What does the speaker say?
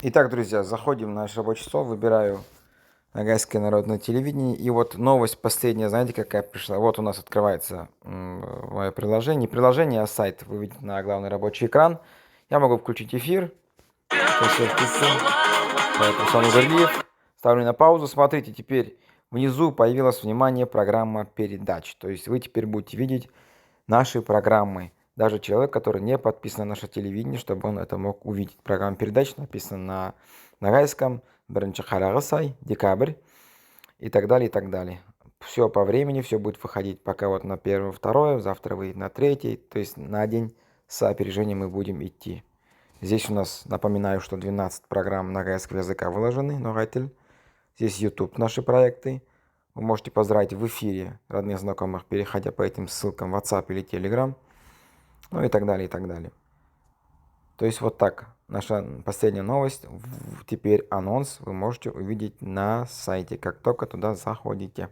Итак, друзья, заходим на наш рабочий стол, выбираю Ногайское народное телевидение. И вот новость последняя, знаете, какая пришла? Вот у нас открывается мое приложение. Не приложение, а сайт. Вы видите на главный рабочий экран. Я могу включить эфир. Сейчас я включу. Это Руслан Угарлиев. Ставлю на паузу. Смотрите, теперь внизу появилось, внимание, программа передач. То есть вы теперь будете видеть наши программы. Даже человек, который не подписан на наше телевидение, чтобы он это мог увидеть. Программа передач написана на ногайском, Баранчахарагасай, декабрь и так далее, и так далее. Все по времени, все будет выходить пока вот на первое, второе, завтра выйдет на третий, то есть на день с опережением мы будем идти. Здесь у нас, напоминаю, что 12 программ ногайского языка выложены, Ногайтель. Здесь YouTube наши проекты. Вы можете поздравить в эфире родных знакомых, переходя по этим ссылкам в WhatsApp или Telegram. Ну и так далее, и так далее. То есть вот так. Наша последняя новость. Теперь анонс вы можете увидеть на сайте, как только туда заходите.